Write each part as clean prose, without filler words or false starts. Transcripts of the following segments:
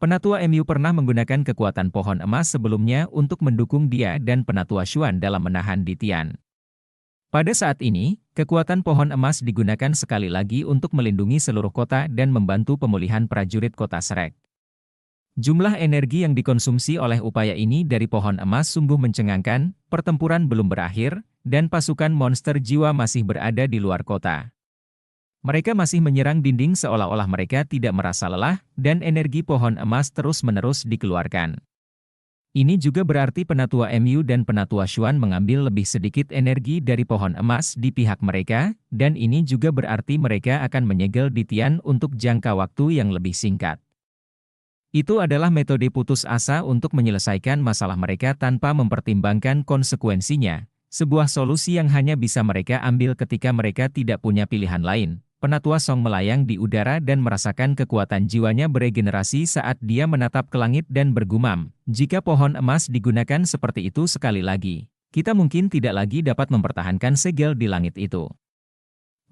Penatua MU pernah menggunakan kekuatan pohon emas sebelumnya untuk mendukung dia dan Penatua Xuan dalam menahan Di Tian. Pada saat ini, kekuatan pohon emas digunakan sekali lagi untuk melindungi seluruh kota dan membantu pemulihan prajurit kota Shrek. Jumlah energi yang dikonsumsi oleh upaya ini dari pohon emas sungguh mencengangkan, pertempuran belum berakhir, dan pasukan monster jiwa masih berada di luar kota. Mereka masih menyerang dinding seolah-olah mereka tidak merasa lelah, dan energi pohon emas terus-menerus dikeluarkan. Ini juga berarti Penatua MU dan Penatua Xuan mengambil lebih sedikit energi dari pohon emas di pihak mereka, dan ini juga berarti mereka akan menyegel Di Tian untuk jangka waktu yang lebih singkat. Itu adalah metode putus asa untuk menyelesaikan masalah mereka tanpa mempertimbangkan konsekuensinya, sebuah solusi yang hanya bisa mereka ambil ketika mereka tidak punya pilihan lain. Penatua Song melayang di udara dan merasakan kekuatan jiwanya beregenerasi saat dia menatap ke langit dan bergumam, jika pohon emas digunakan seperti itu sekali lagi, kita mungkin tidak lagi dapat mempertahankan segel di langit itu.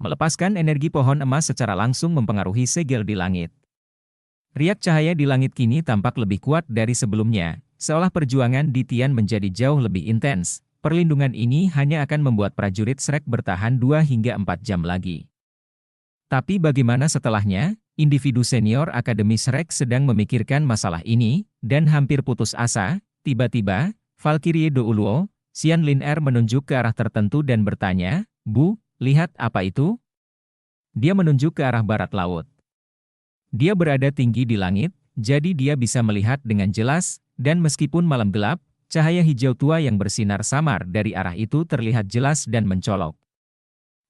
Melepaskan energi pohon emas secara langsung mempengaruhi segel di langit. Riak cahaya di langit kini tampak lebih kuat dari sebelumnya, seolah perjuangan Di Tian menjadi jauh lebih intens. Perlindungan ini hanya akan membuat prajurit Shrek bertahan 2 hingga 4 jam lagi. Tapi bagaimana setelahnya? Individu senior Akademi Shrek sedang memikirkan masalah ini, dan hampir putus asa. Tiba-tiba, Valkyrie Douluo, Xian Lin Er menunjuk ke arah tertentu dan bertanya, "Bu, lihat apa itu?" Dia menunjuk ke arah barat laut. Dia berada tinggi di langit, jadi dia bisa melihat dengan jelas, dan meskipun malam gelap, cahaya hijau tua yang bersinar samar dari arah itu terlihat jelas dan mencolok.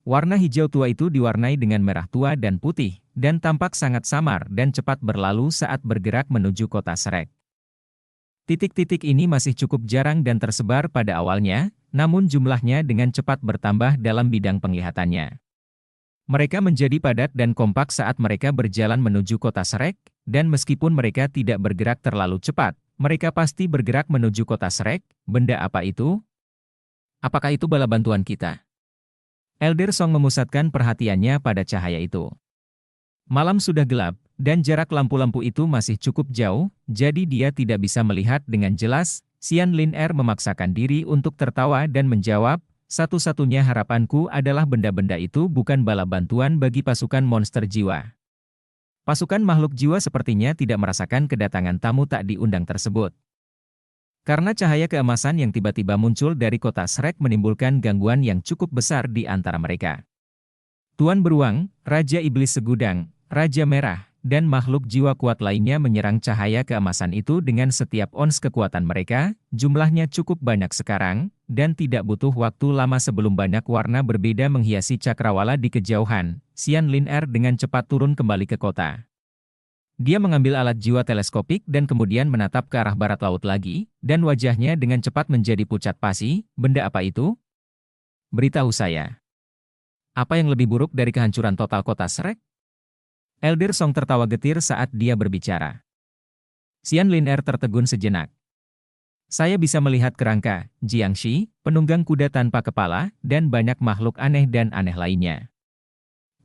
Warna hijau tua itu diwarnai dengan merah tua dan putih, dan tampak sangat samar dan cepat berlalu saat bergerak menuju kota Shrek. Titik-titik ini masih cukup jarang dan tersebar pada awalnya, namun jumlahnya dengan cepat bertambah dalam bidang penglihatannya. Mereka menjadi padat dan kompak saat mereka berjalan menuju kota Shrek, dan meskipun mereka tidak bergerak terlalu cepat, mereka pasti bergerak menuju kota Shrek. Benda apa itu? Apakah itu bala bantuan kita? Elder Song memusatkan perhatiannya pada cahaya itu. Malam sudah gelap, dan jarak lampu-lampu itu masih cukup jauh, jadi dia tidak bisa melihat dengan jelas. Xian Lin Er memaksakan diri untuk tertawa dan menjawab, "Satu-satunya harapanku adalah benda-benda itu bukan bala bantuan bagi pasukan monster jiwa." Pasukan makhluk jiwa sepertinya tidak merasakan kedatangan tamu tak diundang tersebut. Karena cahaya keemasan yang tiba-tiba muncul dari kota Shrek menimbulkan gangguan yang cukup besar di antara mereka. Tuan Beruang, Raja Iblis Segudang, Raja Merah, dan makhluk jiwa kuat lainnya menyerang cahaya keemasan itu dengan setiap ons kekuatan mereka. Jumlahnya cukup banyak sekarang, dan tidak butuh waktu lama sebelum banyak warna berbeda menghiasi cakrawala di kejauhan. Xian Lin Er dengan cepat turun kembali ke kota. Dia mengambil alat jiwa teleskopik dan kemudian menatap ke arah barat laut lagi, dan wajahnya dengan cepat menjadi pucat pasi. Benda apa itu? Beritahu saya. Apa yang lebih buruk dari kehancuran total kota Shrek? Elder Song tertawa getir saat dia berbicara. Xian Lin Er tertegun sejenak. Saya bisa melihat kerangka, Jiangxi, penunggang kuda tanpa kepala, dan banyak makhluk aneh dan aneh lainnya.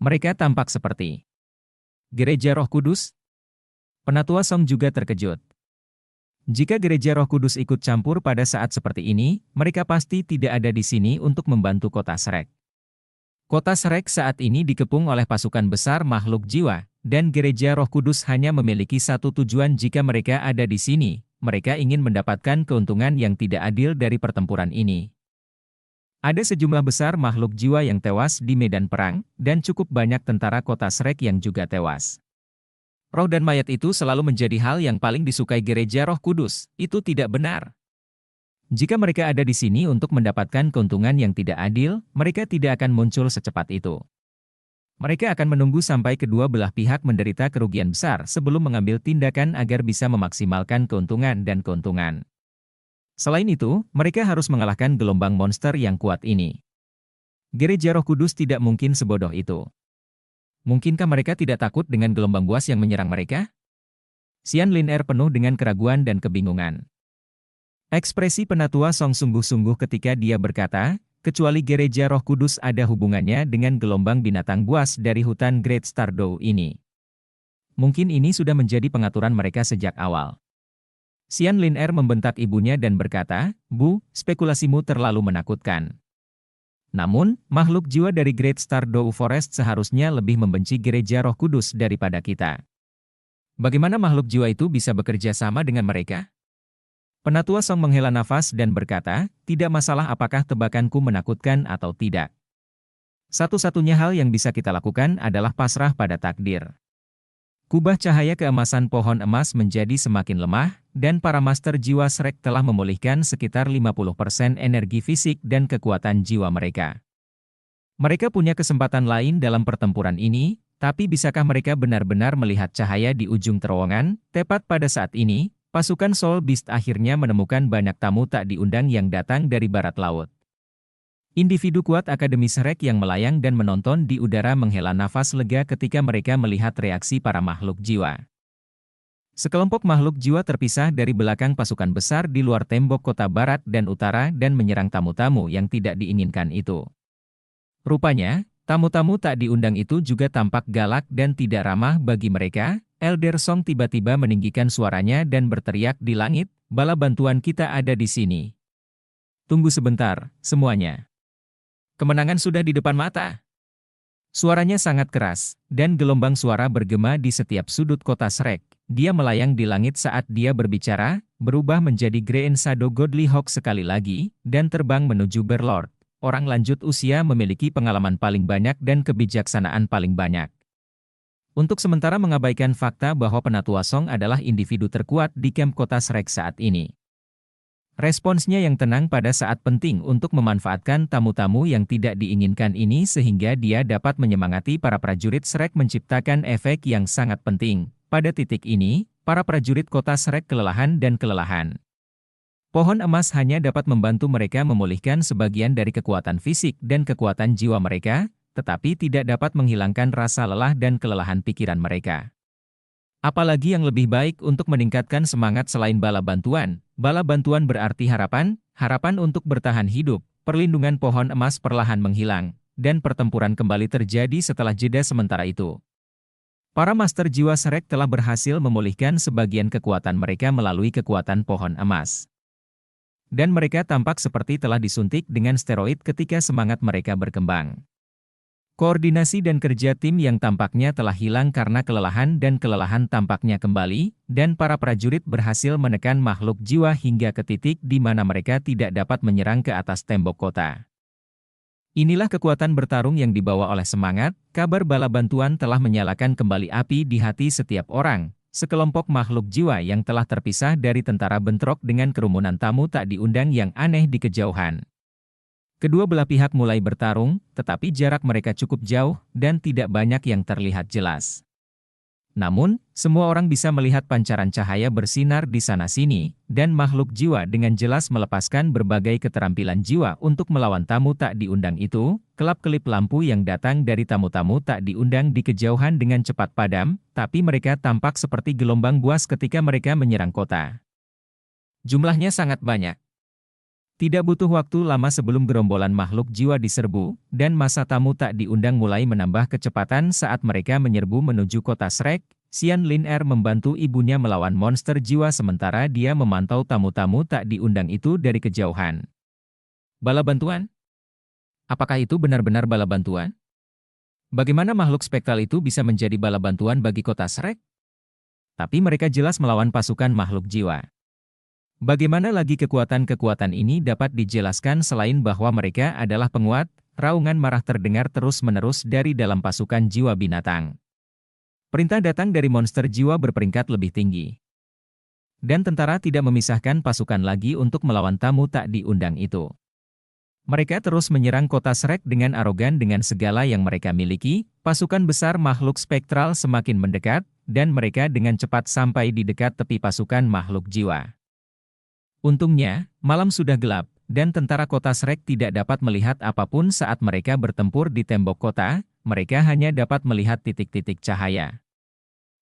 Mereka tampak seperti Gereja Roh Kudus. Penatua Song juga terkejut. Jika Gereja Roh Kudus ikut campur pada saat seperti ini, mereka pasti tidak ada di sini untuk membantu kota Shrek. Kota Shrek saat ini dikepung oleh pasukan besar makhluk jiwa, dan Gereja Roh Kudus hanya memiliki satu tujuan jika mereka ada di sini. Mereka ingin mendapatkan keuntungan yang tidak adil dari pertempuran ini. Ada sejumlah besar makhluk jiwa yang tewas di medan perang, dan cukup banyak tentara kota Shrek yang juga tewas. Roh dan mayat itu selalu menjadi hal yang paling disukai Gereja Roh Kudus. Itu tidak benar. Jika mereka ada di sini untuk mendapatkan keuntungan yang tidak adil, mereka tidak akan muncul secepat itu. Mereka akan menunggu sampai kedua belah pihak menderita kerugian besar sebelum mengambil tindakan agar bisa memaksimalkan keuntungan dan keuntungan. Selain itu, mereka harus mengalahkan gelombang monster yang kuat ini. Gereja Roh Kudus tidak mungkin sebodoh itu. Mungkinkah mereka tidak takut dengan gelombang buas yang menyerang mereka? Xian Lin Er penuh dengan keraguan dan kebingungan. Ekspresi Penatua Song sungguh-sungguh ketika dia berkata, kecuali Gereja Roh Kudus ada hubungannya dengan gelombang binatang buas dari hutan Great Stardow ini. Mungkin ini sudah menjadi pengaturan mereka sejak awal. Xian Lin membentak ibunya dan berkata, "Bu, spekulasimu terlalu menakutkan. Namun, makhluk jiwa dari Great Star Dou Forest seharusnya lebih membenci gereja Roh Kudus daripada kita. Bagaimana makhluk jiwa itu bisa bekerja sama dengan mereka?" Penatua Song menghela nafas dan berkata, "Tidak masalah apakah tebakanku menakutkan atau tidak. Satu-satunya hal yang bisa kita lakukan adalah pasrah pada takdir." Kubah cahaya keemasan pohon emas menjadi semakin lemah, dan para master jiwa Shrek telah memulihkan sekitar 50% energi fisik dan kekuatan jiwa mereka. Mereka punya kesempatan lain dalam pertempuran ini, tapi bisakah mereka benar-benar melihat cahaya di ujung terowongan? Tepat pada saat ini, pasukan Soul Beast akhirnya menemukan banyak tamu tak diundang yang datang dari barat laut. Individu kuat Akademi Shrek yang melayang dan menonton di udara menghela nafas lega ketika mereka melihat reaksi para makhluk jiwa. Sekelompok makhluk jiwa terpisah dari belakang pasukan besar di luar tembok kota barat dan utara dan menyerang tamu-tamu yang tidak diinginkan itu. Rupanya, tamu-tamu tak diundang itu juga tampak galak dan tidak ramah bagi mereka. Elder Song tiba-tiba meninggikan suaranya dan berteriak di langit, "Bala bantuan kita ada di sini. Tunggu sebentar, semuanya. Kemenangan sudah di depan mata." Suaranya sangat keras, dan gelombang suara bergema di setiap sudut kota Shrek. Dia melayang di langit saat dia berbicara, berubah menjadi Grand Shadow Godly Hawk sekali lagi, dan terbang menuju Berlord. Orang lanjut usia memiliki pengalaman paling banyak dan kebijaksanaan paling banyak. Untuk sementara mengabaikan fakta bahwa Penatua Song adalah individu terkuat di kamp kota Shrek saat ini. Responsnya yang tenang pada saat penting untuk memanfaatkan tamu-tamu yang tidak diinginkan ini sehingga dia dapat menyemangati para prajurit Shrek menciptakan efek yang sangat penting. Pada titik ini, para prajurit kota Shrek kelelahan dan kelelahan. Pohon emas hanya dapat membantu mereka memulihkan sebagian dari kekuatan fisik dan kekuatan jiwa mereka, tetapi tidak dapat menghilangkan rasa lelah dan kelelahan pikiran mereka. Apalagi yang lebih baik untuk meningkatkan semangat selain bala bantuan. Bala bantuan berarti harapan, harapan untuk bertahan hidup, perlindungan pohon emas perlahan menghilang, dan pertempuran kembali terjadi setelah jeda sementara itu. Para master jiwa Shrek telah berhasil memulihkan sebagian kekuatan mereka melalui kekuatan pohon emas. Dan mereka tampak seperti telah disuntik dengan steroid ketika semangat mereka berkembang. Koordinasi dan kerja tim yang tampaknya telah hilang karena kelelahan dan kelelahan tampaknya kembali, dan para prajurit berhasil menekan makhluk jiwa hingga ke titik di mana mereka tidak dapat menyerang ke atas tembok kota. Inilah kekuatan bertarung yang dibawa oleh semangat. Kabar bala bantuan telah menyalakan kembali api di hati setiap orang, sekelompok makhluk jiwa yang telah terpisah dari tentara bentrok dengan kerumunan tamu tak diundang yang aneh di kejauhan. Kedua belah pihak mulai bertarung, tetapi jarak mereka cukup jauh, dan tidak banyak yang terlihat jelas. Namun, semua orang bisa melihat pancaran cahaya bersinar di sana-sini, dan makhluk jiwa dengan jelas melepaskan berbagai keterampilan jiwa untuk melawan tamu tak diundang itu. Kelap-kelip lampu yang datang dari tamu-tamu tak diundang di kejauhan dengan cepat padam, tapi mereka tampak seperti gelombang buas ketika mereka menyerang kota. Jumlahnya sangat banyak. Tidak butuh waktu lama sebelum gerombolan makhluk jiwa diserbu, dan masa tamu tak diundang mulai menambah kecepatan saat mereka menyerbu menuju kota Shrek. Xian Lin membantu ibunya melawan monster jiwa sementara dia memantau tamu-tamu tak diundang itu dari kejauhan. Bala bantuan? Apakah itu benar-benar bala bantuan? Bagaimana makhluk spektral itu bisa menjadi bala bantuan bagi kota Shrek? Tapi mereka jelas melawan pasukan makhluk jiwa. Bagaimana lagi kekuatan-kekuatan ini dapat dijelaskan selain bahwa mereka adalah penguat? Raungan marah terdengar terus-menerus dari dalam pasukan jiwa binatang. Perintah datang dari monster jiwa berperingkat lebih tinggi. Dan tentara tidak memisahkan pasukan lagi untuk melawan tamu tak diundang itu. Mereka terus menyerang kota Shrek dengan arogan dengan segala yang mereka miliki. Pasukan besar makhluk spektral semakin mendekat, dan mereka dengan cepat sampai di dekat tepi pasukan makhluk jiwa. Untungnya, malam sudah gelap, dan tentara kota Shrek tidak dapat melihat apapun saat mereka bertempur di tembok kota. Mereka hanya dapat melihat titik-titik cahaya.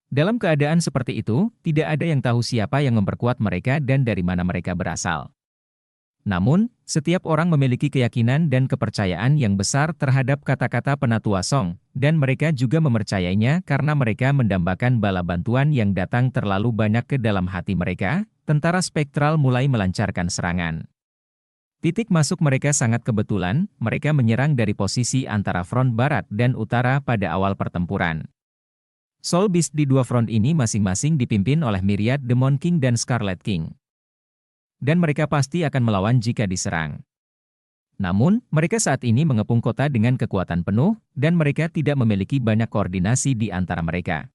Dalam keadaan seperti itu, tidak ada yang tahu siapa yang memperkuat mereka dan dari mana mereka berasal. Namun, setiap orang memiliki keyakinan dan kepercayaan yang besar terhadap kata-kata Penatua Song, dan mereka juga mempercayainya karena mereka mendambakan bala bantuan yang datang terlalu banyak ke dalam hati mereka. Tentara spektral mulai melancarkan serangan. Titik masuk mereka sangat kebetulan, mereka menyerang dari posisi antara front barat dan utara pada awal pertempuran. Soul Beast di dua front ini masing-masing dipimpin oleh Myriad Demon King dan Scarlet King. Dan mereka pasti akan melawan jika diserang. Namun, mereka saat ini mengepung kota dengan kekuatan penuh, dan mereka tidak memiliki banyak koordinasi di antara mereka.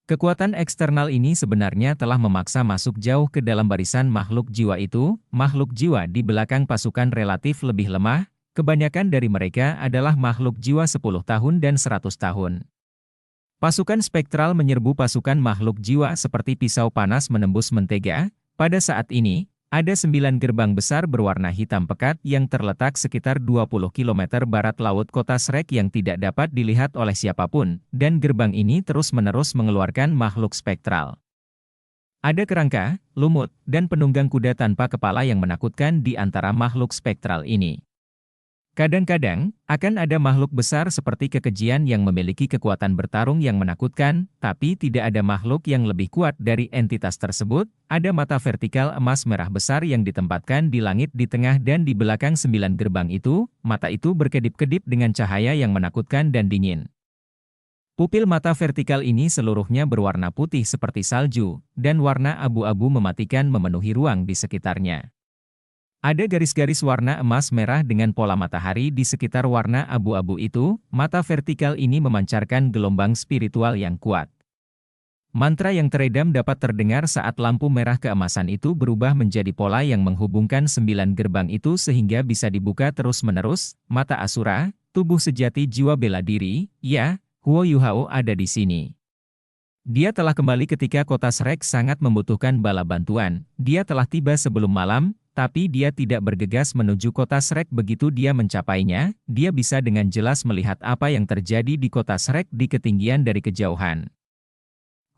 Kekuatan eksternal ini sebenarnya telah memaksa masuk jauh ke dalam barisan makhluk jiwa itu. Makhluk jiwa di belakang pasukan relatif lebih lemah, kebanyakan dari mereka adalah makhluk jiwa 10 tahun dan 100 tahun. Pasukan spektral menyerbu pasukan makhluk jiwa seperti pisau panas menembus mentega. Pada saat ini, ada 9 gerbang besar berwarna hitam pekat yang terletak sekitar 20 km barat laut kota Shrek yang tidak dapat dilihat oleh siapapun, dan gerbang ini terus-menerus mengeluarkan makhluk spektral. Ada kerangka, lumut, dan penunggang kuda tanpa kepala yang menakutkan di antara makhluk spektral ini. Kadang-kadang, akan ada makhluk besar seperti kekejian yang memiliki kekuatan bertarung yang menakutkan, tapi tidak ada makhluk yang lebih kuat dari entitas tersebut. Ada mata vertikal emas merah besar yang ditempatkan di langit di tengah dan di belakang 9 gerbang itu. Mata itu berkedip-kedip dengan cahaya yang menakutkan dan dingin. Pupil mata vertikal ini seluruhnya berwarna putih seperti salju, dan warna abu-abu mematikan memenuhi ruang di sekitarnya. Ada garis-garis warna emas merah dengan pola matahari di sekitar warna abu-abu itu. Mata vertikal ini memancarkan gelombang spiritual yang kuat. Mantra yang teredam dapat terdengar saat lampu merah keemasan itu berubah menjadi pola yang menghubungkan 9 gerbang itu sehingga bisa dibuka terus-menerus. Mata Asura, tubuh sejati jiwa bela diri, ya, Huo Yuhao ada di sini. Dia telah kembali ketika kota Shrek sangat membutuhkan bala bantuan. Dia telah tiba sebelum malam, tapi dia tidak bergegas menuju kota Shrek. Begitu dia mencapainya, dia bisa dengan jelas melihat apa yang terjadi di kota Shrek di ketinggian dari kejauhan.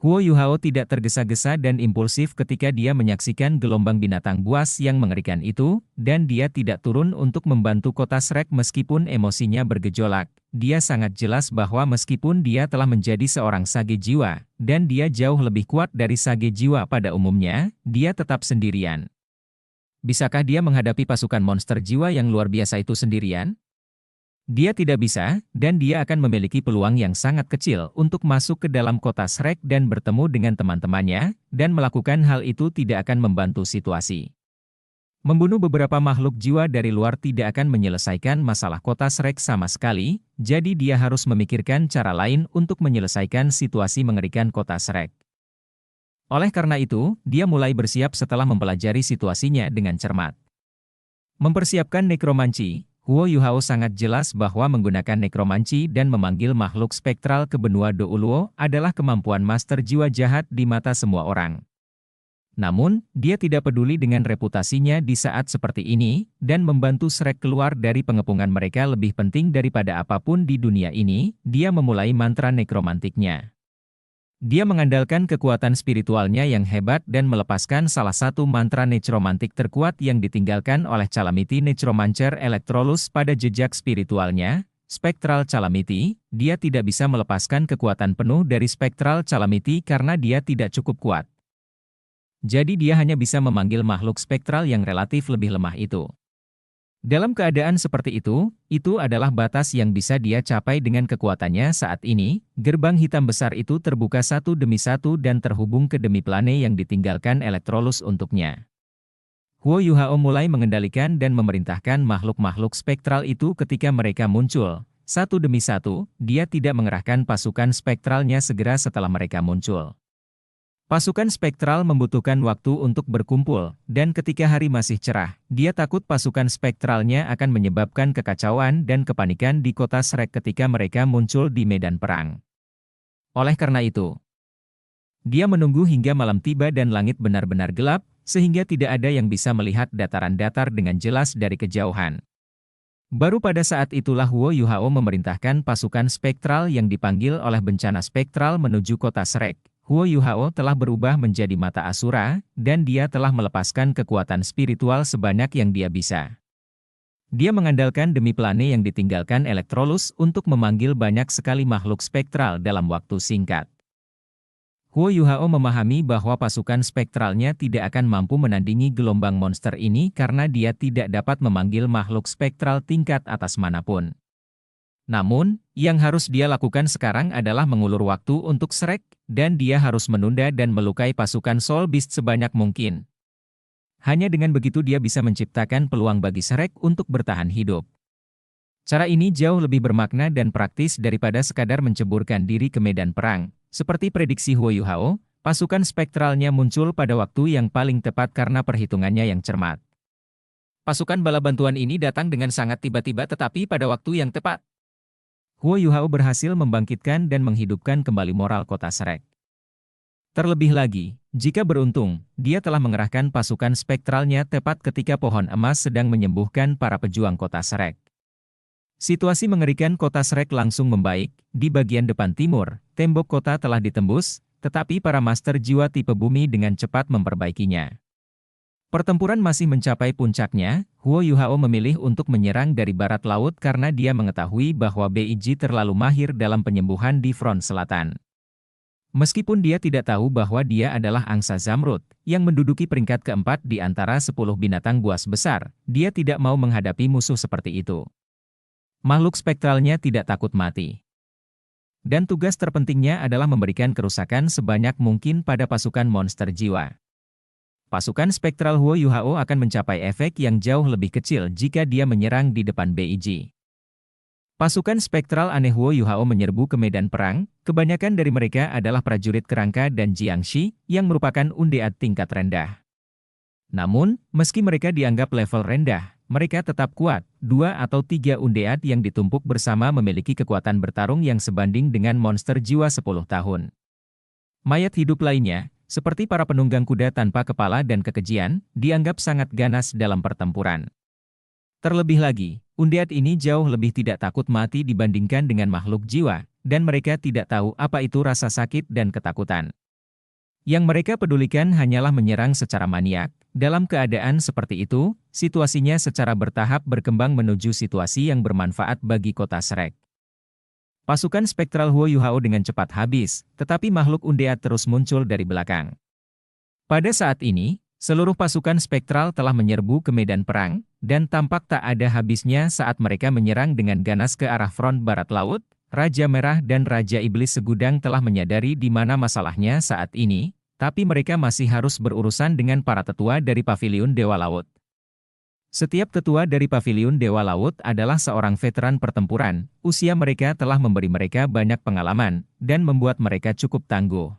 Huo Yuhao tidak tergesa-gesa dan impulsif ketika dia menyaksikan gelombang binatang buas yang mengerikan itu, dan dia tidak turun untuk membantu kota Shrek meskipun emosinya bergejolak. Dia sangat jelas bahwa meskipun dia telah menjadi seorang sage jiwa, dan dia jauh lebih kuat dari sage jiwa pada umumnya, dia tetap sendirian. Bisakah dia menghadapi pasukan monster jiwa yang luar biasa itu sendirian? Dia tidak bisa, dan dia akan memiliki peluang yang sangat kecil untuk masuk ke dalam kota Shrek dan bertemu dengan teman-temannya, dan melakukan hal itu tidak akan membantu situasi. Membunuh beberapa makhluk jiwa dari luar tidak akan menyelesaikan masalah kota Shrek sama sekali, jadi dia harus memikirkan cara lain untuk menyelesaikan situasi mengerikan kota Shrek. Oleh karena itu, dia mulai bersiap setelah mempelajari situasinya dengan cermat. Mempersiapkan nekromanci, Huo Yuhao sangat jelas bahwa menggunakan nekromanci dan memanggil makhluk spektral ke benua Douluo adalah kemampuan master jiwa jahat di mata semua orang. Namun, dia tidak peduli dengan reputasinya di saat seperti ini, dan membantu Shrek keluar dari pengepungan mereka lebih penting daripada apapun di dunia ini. Dia memulai mantra nekromantiknya. Dia mengandalkan kekuatan spiritualnya yang hebat dan melepaskan salah satu mantra necromantik terkuat yang ditinggalkan oleh Calamity Necromancer Electrolus pada jejak spiritualnya, Spectral Calamity. Dia tidak bisa melepaskan kekuatan penuh dari Spectral Calamity karena dia tidak cukup kuat. Jadi dia hanya bisa memanggil makhluk spektral yang relatif lebih lemah itu. Dalam keadaan seperti itu adalah batas yang bisa dia capai dengan kekuatannya saat ini. Gerbang hitam besar itu terbuka satu demi satu dan terhubung ke demi plane yang ditinggalkan Electrolus untuknya. Huo Yuhao mulai mengendalikan dan memerintahkan makhluk-makhluk spektral itu ketika mereka muncul. Satu demi satu, dia tidak mengerahkan pasukan spektralnya segera setelah mereka muncul. Pasukan spektral membutuhkan waktu untuk berkumpul, dan ketika hari masih cerah, dia takut pasukan spektralnya akan menyebabkan kekacauan dan kepanikan di kota Shrek ketika mereka muncul di medan perang. Oleh karena itu, dia menunggu hingga malam tiba dan langit benar-benar gelap, sehingga tidak ada yang bisa melihat dataran datar dengan jelas dari kejauhan. Baru pada saat itulah Huo Yuhao memerintahkan pasukan spektral yang dipanggil oleh bencana spektral menuju kota Shrek. Huo Yuhao telah berubah menjadi mata Asura, dan dia telah melepaskan kekuatan spiritual sebanyak yang dia bisa. Dia mengandalkan demi plane yang ditinggalkan Electrolus untuk memanggil banyak sekali makhluk spektral dalam waktu singkat. Huo Yuhao memahami bahwa pasukan spektralnya tidak akan mampu menandingi gelombang monster ini karena dia tidak dapat memanggil makhluk spektral tingkat atas manapun. Namun, yang harus dia lakukan sekarang adalah mengulur waktu untuk Shrek, dan dia harus menunda dan melukai pasukan Soul Beast sebanyak mungkin. Hanya dengan begitu dia bisa menciptakan peluang bagi Shrek untuk bertahan hidup. Cara ini jauh lebih bermakna dan praktis daripada sekadar menceburkan diri ke medan perang. Seperti prediksi Huo Yuhao, pasukan spektralnya muncul pada waktu yang paling tepat karena perhitungannya yang cermat. Pasukan bala bantuan ini datang dengan sangat tiba-tiba tetapi pada waktu yang tepat. Huo Yuhao berhasil membangkitkan dan menghidupkan kembali moral kota Shrek. Terlebih lagi, jika beruntung, dia telah mengerahkan pasukan spektralnya tepat ketika pohon emas sedang menyembuhkan para pejuang kota Shrek. Situasi mengerikan kota Shrek langsung membaik. Di bagian depan timur, tembok kota telah ditembus, tetapi para master jiwa tipe bumi dengan cepat memperbaikinya. Pertempuran masih mencapai puncaknya. Huo Yuhao memilih untuk menyerang dari barat laut karena dia mengetahui bahwa Beiji terlalu mahir dalam penyembuhan di front selatan. Meskipun dia tidak tahu bahwa dia adalah angsa Zamrud, yang menduduki peringkat keempat di antara 10 binatang buas besar, dia tidak mau menghadapi musuh seperti itu. Makhluk spektralnya tidak takut mati. Dan tugas terpentingnya adalah memberikan kerusakan sebanyak mungkin pada pasukan monster jiwa. Pasukan spektral Huo Yuhao akan mencapai efek yang jauh lebih kecil jika dia menyerang di depan Beiji. Pasukan spektral aneh Huo Yuhao menyerbu ke medan perang, kebanyakan dari mereka adalah prajurit kerangka dan Jiangshi, yang merupakan undead tingkat rendah. Namun, meski mereka dianggap level rendah, mereka tetap kuat. 2 atau 3 undead yang ditumpuk bersama memiliki kekuatan bertarung yang sebanding dengan monster jiwa 10 tahun. Mayat hidup lainnya, seperti para penunggang kuda tanpa kepala dan kekejian, dianggap sangat ganas dalam pertempuran. Terlebih lagi, undead ini jauh lebih tidak takut mati dibandingkan dengan makhluk jiwa, dan mereka tidak tahu apa itu rasa sakit dan ketakutan. Yang mereka pedulikan hanyalah menyerang secara maniak. Dalam keadaan seperti itu, situasinya secara bertahap berkembang menuju situasi yang bermanfaat bagi kota Shrek. Pasukan spektral Huo Yuhao dengan cepat habis, tetapi makhluk undead terus muncul dari belakang. Pada saat ini, seluruh pasukan spektral telah menyerbu ke medan perang, dan tampak tak ada habisnya saat mereka menyerang dengan ganas ke arah front barat laut. Raja Merah dan Raja Iblis Segudang telah menyadari di mana masalahnya saat ini, tapi mereka masih harus berurusan dengan para tetua dari Paviliun Dewa Laut. Setiap tetua dari Paviliun Dewa Laut adalah seorang veteran pertempuran. Usia mereka telah memberi mereka banyak pengalaman, dan membuat mereka cukup tangguh.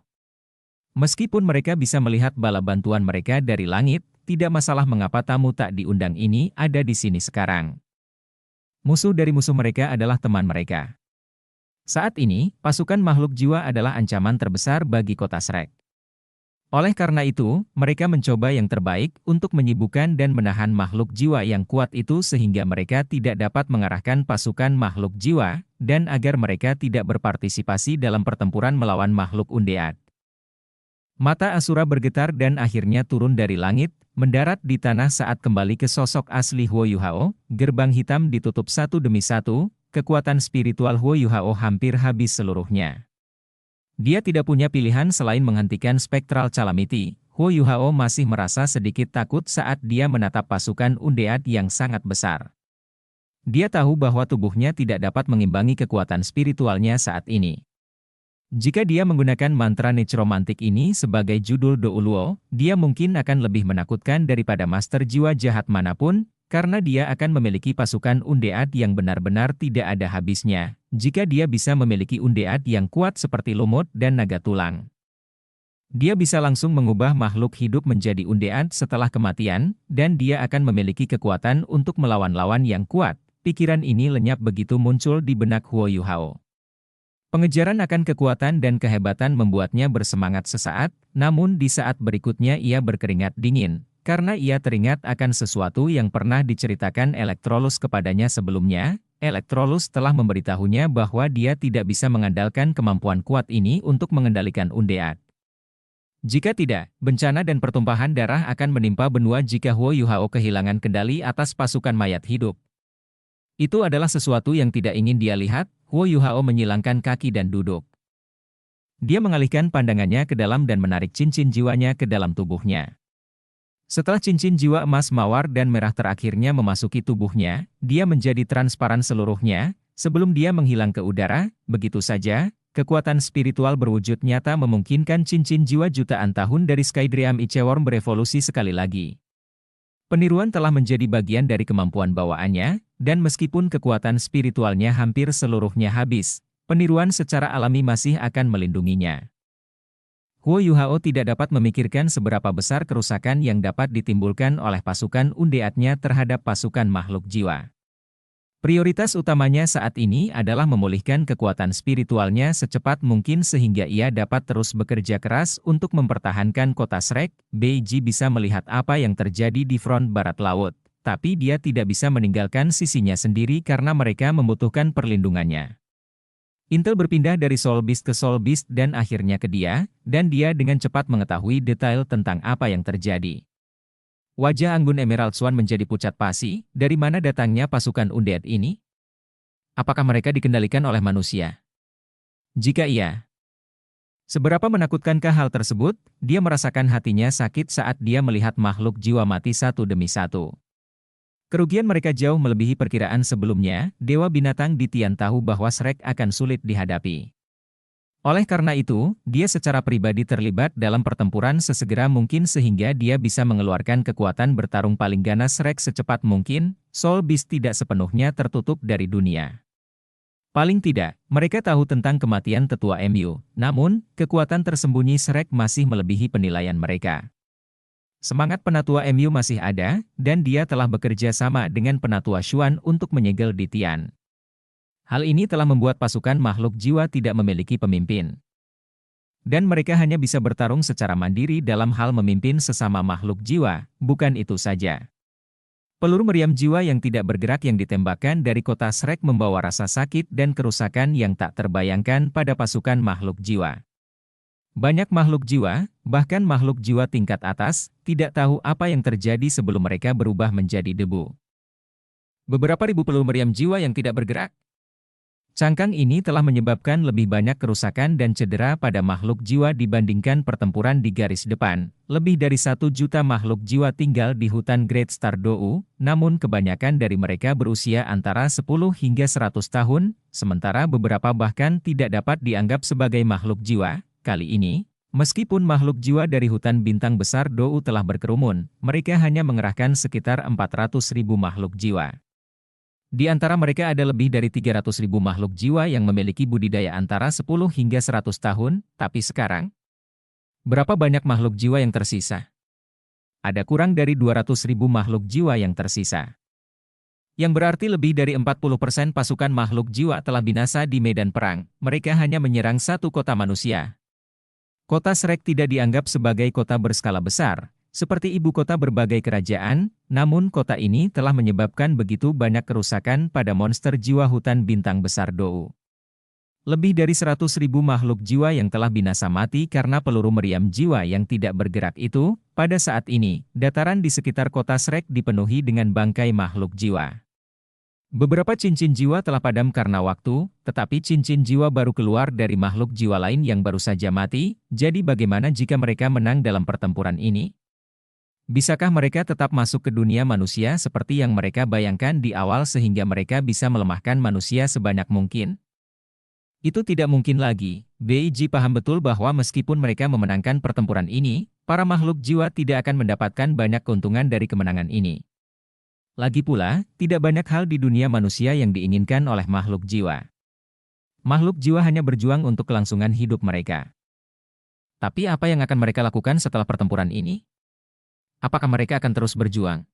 Meskipun mereka bisa melihat bala bantuan mereka dari langit, tidak masalah mengapa tamu tak diundang ini ada di sini sekarang. Musuh dari musuh mereka adalah teman mereka. Saat ini, pasukan makhluk jiwa adalah ancaman terbesar bagi kota Shrek. Oleh karena itu, mereka mencoba yang terbaik untuk menyibukkan dan menahan makhluk jiwa yang kuat itu sehingga mereka tidak dapat mengarahkan pasukan makhluk jiwa, dan agar mereka tidak berpartisipasi dalam pertempuran melawan makhluk undead. Mata Asura bergetar dan akhirnya turun dari langit, mendarat di tanah saat kembali ke sosok asli Huo Yuhao. Gerbang hitam ditutup satu demi satu. Kekuatan spiritual Huo Yuhao hampir habis seluruhnya. Dia tidak punya pilihan selain menghentikan spektral calamity. Huo Yuhao masih merasa sedikit takut saat dia menatap pasukan undead yang sangat besar. Dia tahu bahwa tubuhnya tidak dapat mengimbangi kekuatan spiritualnya saat ini. Jika dia menggunakan mantra necromantik ini sebagai judul Douluo, dia mungkin akan lebih menakutkan daripada master jiwa jahat manapun, karena dia akan memiliki pasukan undead yang benar-benar tidak ada habisnya, jika dia bisa memiliki undead yang kuat seperti lumut dan naga tulang. Dia bisa langsung mengubah makhluk hidup menjadi undead setelah kematian, dan dia akan memiliki kekuatan untuk melawan lawan yang kuat. Pikiran ini lenyap begitu muncul di benak Huo Yuhao. Pengejaran akan kekuatan dan kehebatan membuatnya bersemangat sesaat, namun di saat berikutnya ia berkeringat dingin. Karena ia teringat akan sesuatu yang pernah diceritakan Electrolus kepadanya sebelumnya. Electrolus telah memberitahunya bahwa dia tidak bisa mengandalkan kemampuan kuat ini untuk mengendalikan undead. Jika tidak, bencana dan pertumpahan darah akan menimpa benua jika Huo Yuhao kehilangan kendali atas pasukan mayat hidup. Itu adalah sesuatu yang tidak ingin dia lihat. Huo Yuhao menyilangkan kaki dan duduk. Dia mengalihkan pandangannya ke dalam dan menarik cincin jiwanya ke dalam tubuhnya. Setelah cincin jiwa emas mawar dan merah terakhirnya memasuki tubuhnya, dia menjadi transparan seluruhnya. Sebelum dia menghilang ke udara, begitu saja, kekuatan spiritual berwujud nyata memungkinkan cincin jiwa jutaan tahun dari Skydream Ichewon berevolusi sekali lagi. Peniruan telah menjadi bagian dari kemampuan bawaannya, dan meskipun kekuatan spiritualnya hampir seluruhnya habis, peniruan secara alami masih akan melindunginya. Huo Yuhao tidak dapat memikirkan seberapa besar kerusakan yang dapat ditimbulkan oleh pasukan undeadnya terhadap pasukan makhluk jiwa. Prioritas utamanya saat ini adalah memulihkan kekuatan spiritualnya secepat mungkin sehingga ia dapat terus bekerja keras untuk mempertahankan kota Shrek. Beiji bisa melihat apa yang terjadi di front barat laut, tapi dia tidak bisa meninggalkan sisinya sendiri karena mereka membutuhkan perlindungannya. Intel berpindah dari Soul Beast ke Soul Beast dan akhirnya ke dia, dan dia dengan cepat mengetahui detail tentang apa yang terjadi. Wajah Anggun Emerald Swan menjadi pucat pasi. Dari mana datangnya pasukan undead ini? Apakah mereka dikendalikan oleh manusia? Jika iya, seberapa menakutkankah hal tersebut? Dia merasakan hatinya sakit saat dia melihat makhluk jiwa mati satu demi satu. Kerugian mereka jauh melebihi perkiraan sebelumnya. Dewa binatang di Tian tahu bahwa Shrek akan sulit dihadapi. Oleh karena itu, dia secara pribadi terlibat dalam pertempuran sesegera mungkin sehingga dia bisa mengeluarkan kekuatan bertarung paling ganas Shrek secepat mungkin. Soul Beast tidak sepenuhnya tertutup dari dunia. Paling tidak, mereka tahu tentang kematian tetua MU, namun, kekuatan tersembunyi Shrek masih melebihi penilaian mereka. Semangat penatua MU masih ada, dan dia telah bekerja sama dengan penatua Xuan untuk menyegel di Tian. Hal ini telah membuat pasukan makhluk jiwa tidak memiliki pemimpin. Dan mereka hanya bisa bertarung secara mandiri dalam hal memimpin sesama makhluk jiwa. Bukan itu saja. Peluru meriam jiwa yang tidak bergerak yang ditembakkan dari kota Shrek membawa rasa sakit dan kerusakan yang tak terbayangkan pada pasukan makhluk jiwa. Banyak makhluk jiwa, bahkan makhluk jiwa tingkat atas, tidak tahu apa yang terjadi sebelum mereka berubah menjadi debu. Beberapa ribu peluru meriam jiwa yang tidak bergerak. Cangkang ini telah menyebabkan lebih banyak kerusakan dan cedera pada makhluk jiwa dibandingkan pertempuran di garis depan. Lebih dari 1 juta makhluk jiwa tinggal di hutan Great Star Dou, namun kebanyakan dari mereka berusia antara 10 hingga 100 tahun, sementara beberapa bahkan tidak dapat dianggap sebagai makhluk jiwa. Kali ini, meskipun makhluk jiwa dari hutan bintang besar Dou telah berkerumun, mereka hanya mengerahkan sekitar 400.000 makhluk jiwa. Di antara mereka ada lebih dari 300.000 makhluk jiwa yang memiliki budidaya antara 10 hingga 100 tahun, tapi sekarang, berapa banyak makhluk jiwa yang tersisa? Ada kurang dari 200.000 makhluk jiwa yang tersisa. Yang berarti lebih dari 40% pasukan makhluk jiwa telah binasa di medan perang. Mereka hanya menyerang satu kota manusia. Kota Shrek tidak dianggap sebagai kota berskala besar, seperti ibu kota berbagai kerajaan, namun kota ini telah menyebabkan begitu banyak kerusakan pada monster jiwa hutan bintang besar Dou. Lebih dari 100.000 makhluk jiwa yang telah binasa mati karena peluru meriam jiwa yang tidak bergerak itu. Pada saat ini, dataran di sekitar kota Shrek dipenuhi dengan bangkai makhluk jiwa. Beberapa cincin jiwa telah padam karena waktu, tetapi cincin jiwa baru keluar dari makhluk jiwa lain yang baru saja mati. Jadi bagaimana jika mereka menang dalam pertempuran ini? Bisakah mereka tetap masuk ke dunia manusia seperti yang mereka bayangkan di awal sehingga mereka bisa melemahkan manusia sebanyak mungkin? Itu tidak mungkin lagi. Beiji paham betul bahwa meskipun mereka memenangkan pertempuran ini, para makhluk jiwa tidak akan mendapatkan banyak keuntungan dari kemenangan ini. Lagi pula, tidak banyak hal di dunia manusia yang diinginkan oleh makhluk jiwa. Makhluk jiwa hanya berjuang untuk kelangsungan hidup mereka. Tapi apa yang akan mereka lakukan setelah pertempuran ini? Apakah mereka akan terus berjuang?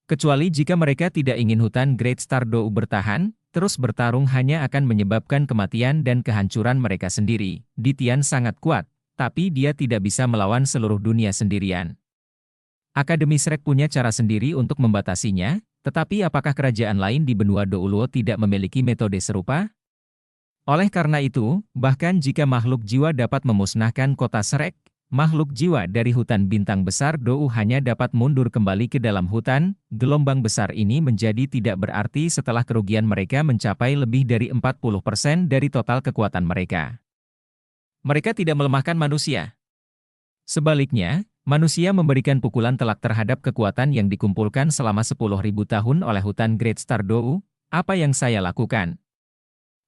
Kecuali jika mereka tidak ingin hutan Great Star Dou bertahan, terus bertarung hanya akan menyebabkan kematian dan kehancuran mereka sendiri. Ditian sangat kuat, tapi dia tidak bisa melawan seluruh dunia sendirian. Akademi Shrek punya cara sendiri untuk membatasinya, tetapi apakah kerajaan lain di benua Douluo tidak memiliki metode serupa? Oleh karena itu, bahkan jika makhluk jiwa dapat memusnahkan kota Shrek, makhluk jiwa dari hutan bintang besar Dou hanya dapat mundur kembali ke dalam hutan. Gelombang besar ini menjadi tidak berarti setelah kerugian mereka mencapai lebih dari 40% dari total kekuatan mereka. Mereka tidak melemahkan manusia. Sebaliknya, manusia memberikan pukulan telak terhadap kekuatan yang dikumpulkan selama 10.000 tahun oleh hutan Great Star Dou. Apa yang saya lakukan?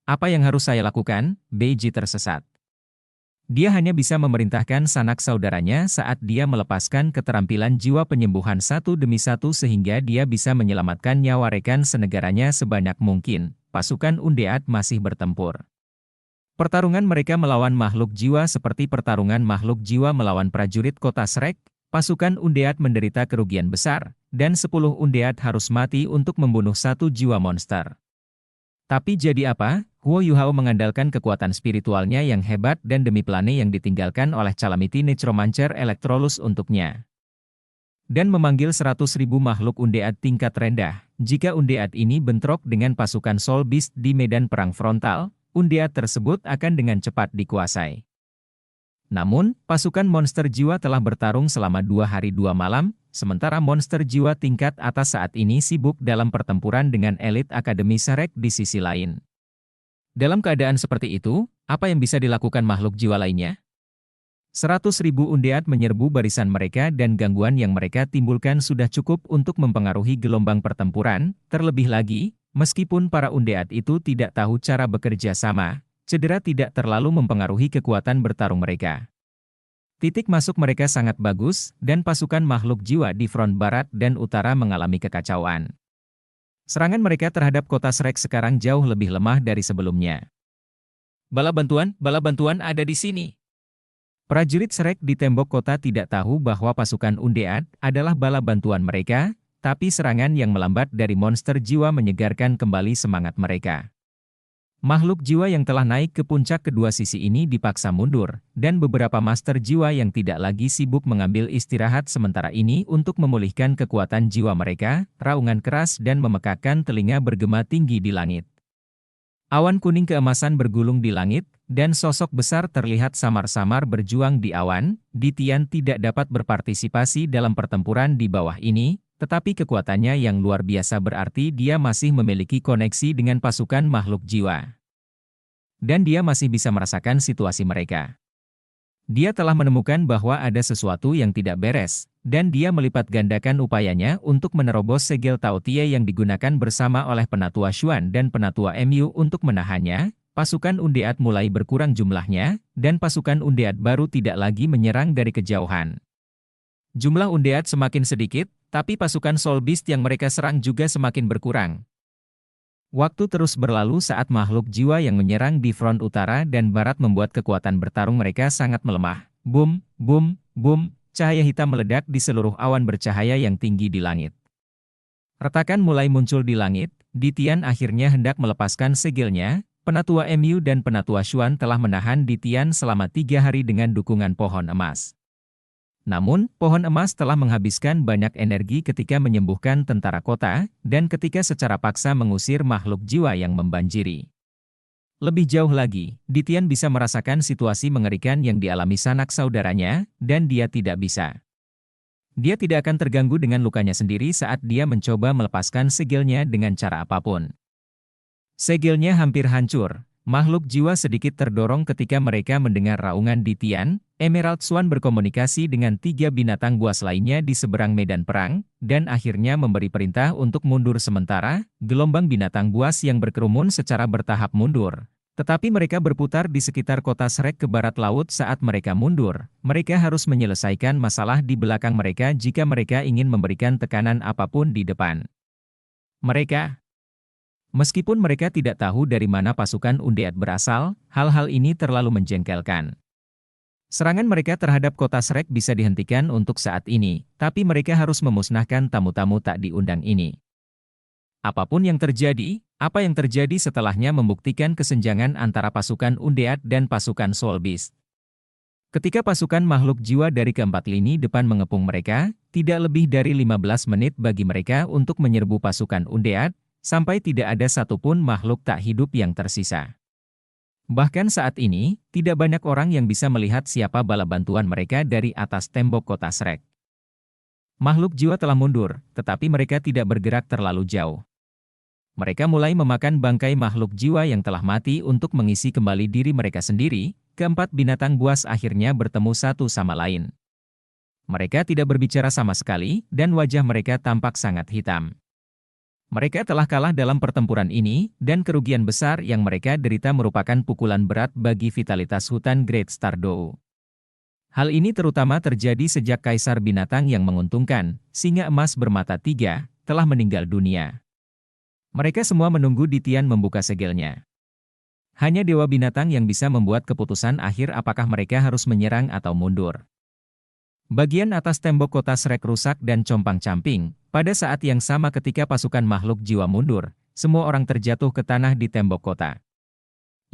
Apa yang harus saya lakukan? Beiji tersesat. Dia hanya bisa memerintahkan sanak saudaranya saat dia melepaskan keterampilan jiwa penyembuhan satu demi satu sehingga dia bisa menyelamatkan nyawa rekan senegaranya sebanyak mungkin. Pasukan Undead masih bertempur. Pertarungan mereka melawan makhluk jiwa seperti pertarungan makhluk jiwa melawan prajurit kota Shrek. Pasukan Undead menderita kerugian besar, dan 10 Undead harus mati untuk membunuh satu jiwa monster. Tapi jadi apa? Guo Yuhao mengandalkan kekuatan spiritualnya yang hebat dan demi plane yang ditinggalkan oleh Calamity Necromancer Electrolus untuknya. Dan memanggil 100.000 makhluk Undead tingkat rendah. Jika Undead ini bentrok dengan pasukan Soul Beast di medan perang frontal, Undead tersebut akan dengan cepat dikuasai. Namun, pasukan monster jiwa telah bertarung selama 2 hari 2 malam, sementara monster jiwa tingkat atas saat ini sibuk dalam pertempuran dengan elit Akademi Shrek di sisi lain. Dalam keadaan seperti itu, apa yang bisa dilakukan makhluk jiwa lainnya? 100.000 Undead menyerbu barisan mereka dan gangguan yang mereka timbulkan sudah cukup untuk mempengaruhi gelombang pertempuran. Terlebih lagi, meskipun para Undead itu tidak tahu cara bekerja sama, cedera tidak terlalu mempengaruhi kekuatan bertarung mereka. Titik masuk mereka sangat bagus, dan pasukan makhluk jiwa di front barat dan utara mengalami kekacauan. Serangan mereka terhadap kota Shrek sekarang jauh lebih lemah dari sebelumnya. Bala bantuan ada di sini. Prajurit Shrek di tembok kota tidak tahu bahwa pasukan Undead adalah bala bantuan mereka, tapi serangan yang melambat dari monster jiwa menyegarkan kembali semangat mereka. Makhluk jiwa yang telah naik ke puncak kedua sisi ini dipaksa mundur, dan beberapa master jiwa yang tidak lagi sibuk mengambil istirahat sementara ini untuk memulihkan kekuatan jiwa mereka, raungan keras dan memekakkan telinga bergema tinggi di langit. Awan kuning keemasan bergulung di langit, dan sosok besar terlihat samar-samar berjuang di awan. Ditian tidak dapat berpartisipasi dalam pertempuran di bawah ini, tetapi kekuatannya yang luar biasa berarti dia masih memiliki koneksi dengan pasukan makhluk jiwa. Dan dia masih bisa merasakan situasi mereka. Dia telah menemukan bahwa ada sesuatu yang tidak beres, dan dia melipat gandakan upayanya untuk menerobos segel Taotie yang digunakan bersama oleh Penatua Xuan dan Penatua Mu untuk menahannya. Pasukan Undead mulai berkurang jumlahnya, dan pasukan Undead baru tidak lagi menyerang dari kejauhan. Jumlah Undead semakin sedikit, tapi pasukan Soul Beast yang mereka serang juga semakin berkurang. Waktu terus berlalu saat makhluk jiwa yang menyerang di front utara dan barat membuat kekuatan bertarung mereka sangat melemah. Boom, boom, boom, cahaya hitam meledak di seluruh awan bercahaya yang tinggi di langit. Retakan mulai muncul di langit, Ditian akhirnya hendak melepaskan segelnya. Penatua Mu dan Penatua Xuan telah menahan Ditian selama 3 hari dengan dukungan pohon emas. Namun, pohon emas telah menghabiskan banyak energi ketika menyembuhkan tentara kota, dan ketika secara paksa mengusir makhluk jiwa yang membanjiri. Lebih jauh lagi, Ditian bisa merasakan situasi mengerikan yang dialami sanak saudaranya, dan dia tidak bisa. Dia tidak akan terganggu dengan lukanya sendiri saat dia mencoba melepaskan segelnya dengan cara apapun. Segelnya hampir hancur. Makhluk jiwa sedikit terdorong ketika mereka mendengar raungan Ditian. Emerald Swan berkomunikasi dengan 3 binatang buas lainnya di seberang medan perang, dan akhirnya memberi perintah untuk mundur sementara. Gelombang binatang buas yang berkerumun secara bertahap mundur. Tetapi mereka berputar di sekitar kota Shrek ke barat laut saat mereka mundur. Mereka harus menyelesaikan masalah di belakang mereka jika mereka ingin memberikan tekanan apapun di depan. Meskipun mereka tidak tahu dari mana pasukan Undead berasal, hal-hal ini terlalu menjengkelkan. Serangan mereka terhadap kota Shrek bisa dihentikan untuk saat ini, tapi mereka harus memusnahkan tamu-tamu tak diundang ini. Apapun yang terjadi, apa yang terjadi setelahnya membuktikan kesenjangan antara pasukan Undead dan pasukan Soul Beast. Ketika pasukan makhluk jiwa dari keempat lini depan mengepung mereka, tidak lebih dari 15 menit bagi mereka untuk menyerbu pasukan Undead, sampai tidak ada satupun makhluk tak hidup yang tersisa. Bahkan saat ini, tidak banyak orang yang bisa melihat siapa bala bantuan mereka dari atas tembok kota Shrek. Makhluk jiwa telah mundur, tetapi mereka tidak bergerak terlalu jauh. Mereka mulai memakan bangkai makhluk jiwa yang telah mati untuk mengisi kembali diri mereka sendiri. Keempat binatang buas akhirnya bertemu satu sama lain. Mereka tidak berbicara sama sekali, dan wajah mereka tampak sangat hitam. Mereka telah kalah dalam pertempuran ini, dan kerugian besar yang mereka derita merupakan pukulan berat bagi vitalitas hutan Great Stardow. Hal ini terutama terjadi sejak Kaisar Binatang yang menguntungkan, Singa Emas Bermata Tiga, telah meninggal dunia. Mereka semua menunggu Ditian membuka segelnya. Hanya Dewa Binatang yang bisa membuat keputusan akhir apakah mereka harus menyerang atau mundur. Bagian atas tembok kota Shrek rusak dan compang-camping. Pada saat yang sama ketika pasukan makhluk jiwa mundur, semua orang terjatuh ke tanah di tembok kota.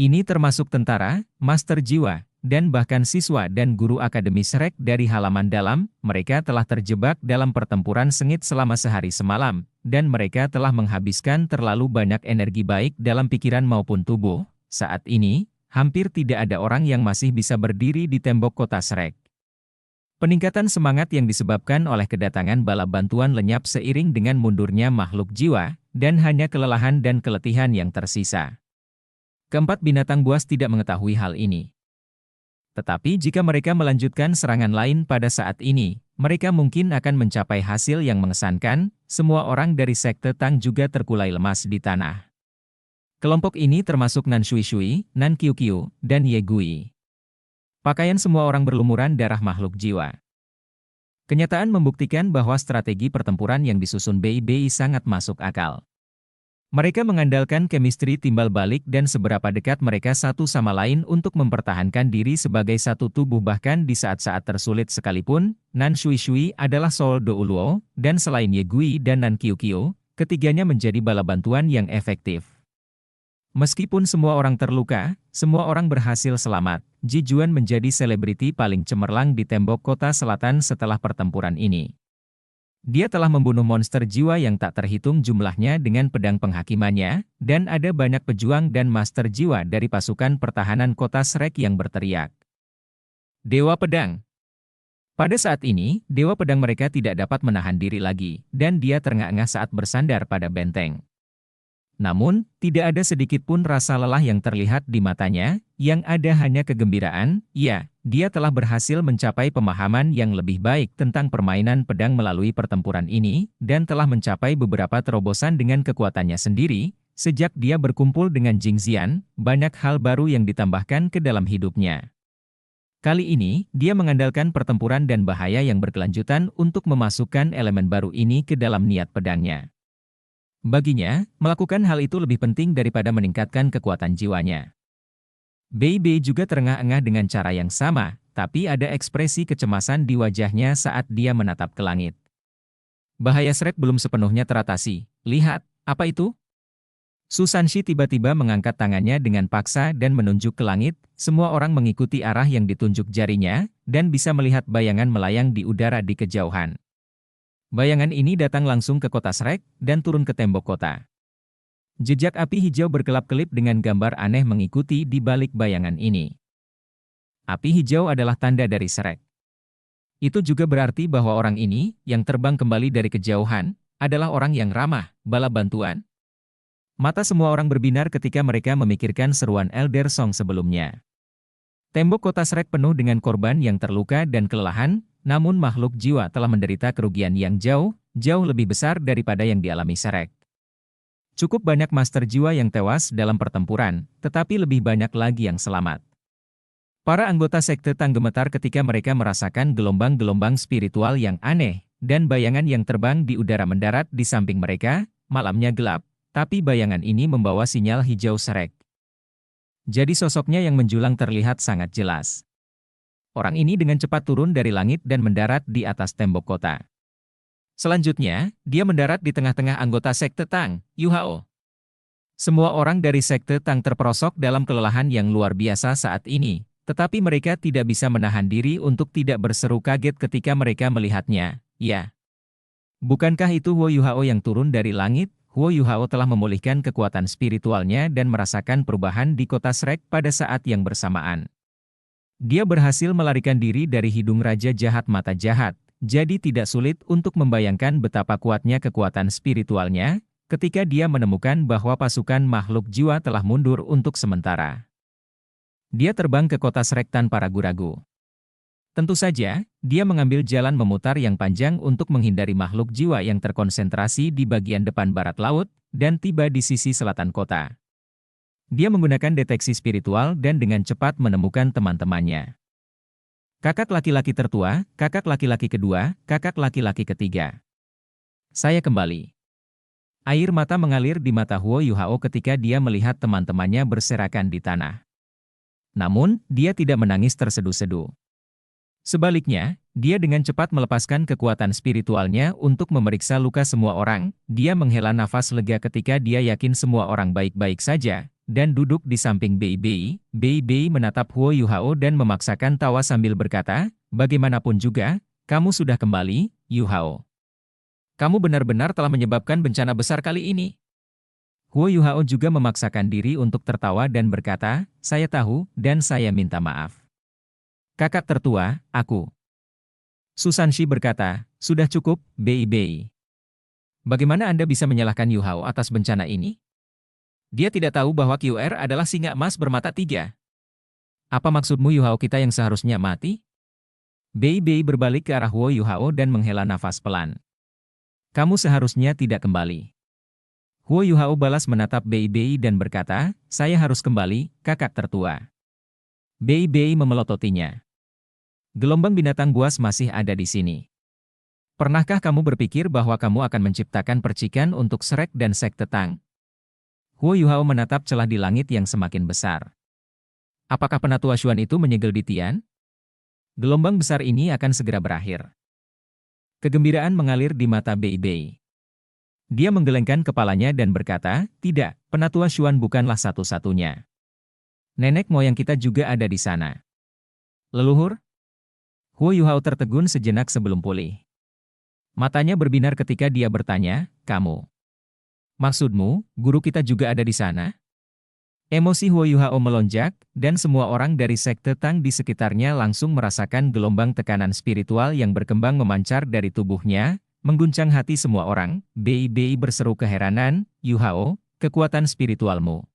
Ini termasuk tentara, master jiwa, dan bahkan siswa dan guru Akademi Shrek dari halaman dalam. Mereka telah terjebak dalam pertempuran sengit selama sehari semalam, dan mereka telah menghabiskan terlalu banyak energi baik dalam pikiran maupun tubuh. Saat ini, hampir tidak ada orang yang masih bisa berdiri di tembok kota Shrek. Peningkatan semangat yang disebabkan oleh kedatangan bala bantuan lenyap seiring dengan mundurnya makhluk jiwa, dan hanya kelelahan dan keletihan yang tersisa. Keempat binatang buas tidak mengetahui hal ini. Tetapi jika mereka melanjutkan serangan lain pada saat ini, mereka mungkin akan mencapai hasil yang mengesankan. Semua orang dari sekte Tang juga terkulai lemas di tanah. Kelompok ini termasuk Nan Shui Shui, Nan Qiu Qiu, dan Ye Gui. Pakaian semua orang berlumuran darah makhluk jiwa. Kenyataan membuktikan bahwa strategi pertempuran yang disusun BI sangat masuk akal. Mereka mengandalkan chemistry timbal balik dan seberapa dekat mereka satu sama lain untuk mempertahankan diri sebagai satu tubuh bahkan di saat-saat tersulit sekalipun. Nan Shui Shui adalah Soul Do Uluo, dan selain Ye Gui dan Nan Qiu Qiu, ketiganya menjadi bala bantuan yang efektif. Meskipun semua orang terluka, semua orang berhasil selamat. Ji Juan menjadi selebriti paling cemerlang di tembok kota selatan setelah pertempuran ini. Dia telah membunuh monster jiwa yang tak terhitung jumlahnya dengan pedang penghakimannya, dan ada banyak pejuang dan master jiwa dari pasukan pertahanan kota Shrek yang berteriak. Dewa Pedang. Pada saat ini, Dewa Pedang mereka tidak dapat menahan diri lagi, dan dia terengah-engah saat bersandar pada benteng. Namun, tidak ada sedikit pun rasa lelah yang terlihat di matanya, yang ada hanya kegembiraan. Ya, dia telah berhasil mencapai pemahaman yang lebih baik tentang permainan pedang melalui pertempuran ini, dan telah mencapai beberapa terobosan dengan kekuatannya sendiri. Sejak dia berkumpul dengan Jing Xian, banyak hal baru yang ditambahkan ke dalam hidupnya. Kali ini, dia mengandalkan pertempuran dan bahaya yang berkelanjutan untuk memasukkan elemen baru ini ke dalam niat pedangnya. Baginya, melakukan hal itu lebih penting daripada meningkatkan kekuatan jiwanya. Bei juga terengah-engah dengan cara yang sama, tapi ada ekspresi kecemasan di wajahnya saat dia menatap ke langit. Bahaya Shrek belum sepenuhnya teratasi. Lihat, apa itu? Su Sanshi tiba-tiba mengangkat tangannya dengan paksa dan menunjuk ke langit. Semua orang mengikuti arah yang ditunjuk jarinya, dan bisa melihat bayangan melayang di udara di kejauhan. Bayangan ini datang langsung ke kota Shrek, dan turun ke tembok kota. Jejak api hijau berkelap-kelip dengan gambar aneh mengikuti di balik bayangan ini. Api hijau adalah tanda dari Shrek. Itu juga berarti bahwa orang ini, yang terbang kembali dari kejauhan, adalah orang yang ramah, bala bantuan. Mata semua orang berbinar ketika mereka memikirkan seruan Elder Song sebelumnya. Tembok kota Shrek penuh dengan korban yang terluka dan kelelahan, namun makhluk jiwa telah menderita kerugian yang jauh lebih besar daripada yang dialami Shrek. Cukup banyak master jiwa yang tewas dalam pertempuran, tetapi lebih banyak lagi yang selamat. Para anggota sekte Tang gemetar ketika mereka merasakan gelombang-gelombang spiritual yang aneh, dan bayangan yang terbang di udara mendarat di samping mereka. Malamnya gelap, tapi bayangan ini membawa sinyal hijau Shrek. Jadi sosoknya yang menjulang terlihat sangat jelas. Orang ini dengan cepat turun dari langit dan mendarat di atas tembok kota. Selanjutnya, dia mendarat di tengah-tengah anggota sekte Tang, Yu Hao. Semua orang dari sekte Tang terperosok dalam kelelahan yang luar biasa saat ini, tetapi mereka tidak bisa menahan diri untuk tidak berseru kaget ketika mereka melihatnya. Ya, bukankah itu Wo Yu Hao yang turun dari langit? Huo Yuhao telah memulihkan kekuatan spiritualnya dan merasakan perubahan di kota Shrek pada saat yang bersamaan. Dia berhasil melarikan diri dari hidung Raja Jahat Mata Jahat, jadi tidak sulit untuk membayangkan betapa kuatnya kekuatan spiritualnya ketika dia menemukan bahwa pasukan makhluk jiwa telah mundur untuk sementara. Dia terbang ke kota Shrek tanpa ragu-ragu. Tentu saja, dia mengambil jalan memutar yang panjang untuk menghindari makhluk jiwa yang terkonsentrasi di bagian depan barat laut, dan tiba di sisi selatan kota. Dia menggunakan deteksi spiritual dan dengan cepat menemukan teman-temannya. Kakak laki-laki tertua, kakak laki-laki kedua, kakak laki-laki ketiga. Saya kembali. Air mata mengalir di mata Huo Yuhao ketika dia melihat teman-temannya berserakan di tanah. Namun, dia tidak menangis terseduh-seduh. Sebaliknya, dia dengan cepat melepaskan kekuatan spiritualnya untuk memeriksa luka semua orang. Dia menghela nafas lega ketika dia yakin semua orang baik-baik saja, dan duduk di samping Bei Bei. Bei Bei menatap Huo Yuhao dan memaksakan tawa sambil berkata, "Bagaimanapun juga, kamu sudah kembali, Yuhao. Kamu benar-benar telah menyebabkan bencana besar kali ini." Huo Yuhao juga memaksakan diri untuk tertawa dan berkata, "Saya tahu, dan saya minta maaf. Kakak tertua, aku." Susanshi berkata, "Sudah cukup, Bei Bei. Bagaimana Anda bisa menyalahkan Yuhao atas bencana ini? Dia tidak tahu bahwa QR adalah singa emas bermata tiga. Apa maksudmu Yuhao kita yang seharusnya mati?" Bei Bei berbalik ke arah Huo Yuhao dan menghela nafas pelan. "Kamu seharusnya tidak kembali." Huo Yuhao balas menatap Bei Bei dan berkata, "Saya harus kembali, kakak tertua." Bei Bei memelototinya. "Gelombang binatang buas masih ada di sini. Pernahkah kamu berpikir bahwa kamu akan menciptakan percikan untuk Shrek dan Sekte Tang?" Huo Yuhao menatap celah di langit yang semakin besar. "Apakah penatua Xuan itu menyegel di Tian? Gelombang besar ini akan segera berakhir." Kegembiraan mengalir di mata Bei Bei. Dia menggelengkan kepalanya dan berkata, "Tidak, penatua Xuan bukanlah satu-satunya. Nenek moyang kita juga ada di sana." "Leluhur?" Huo Yuhao tertegun sejenak sebelum pulih. Matanya berbinar ketika dia bertanya, "Kamu? Maksudmu, guru kita juga ada di sana?" Emosi Huo Yuhao melonjak, dan semua orang dari Sekte Tang di sekitarnya langsung merasakan gelombang tekanan spiritual yang berkembang memancar dari tubuhnya, mengguncang hati semua orang. Bei Bei berseru keheranan, "Yuhao, kekuatan spiritualmu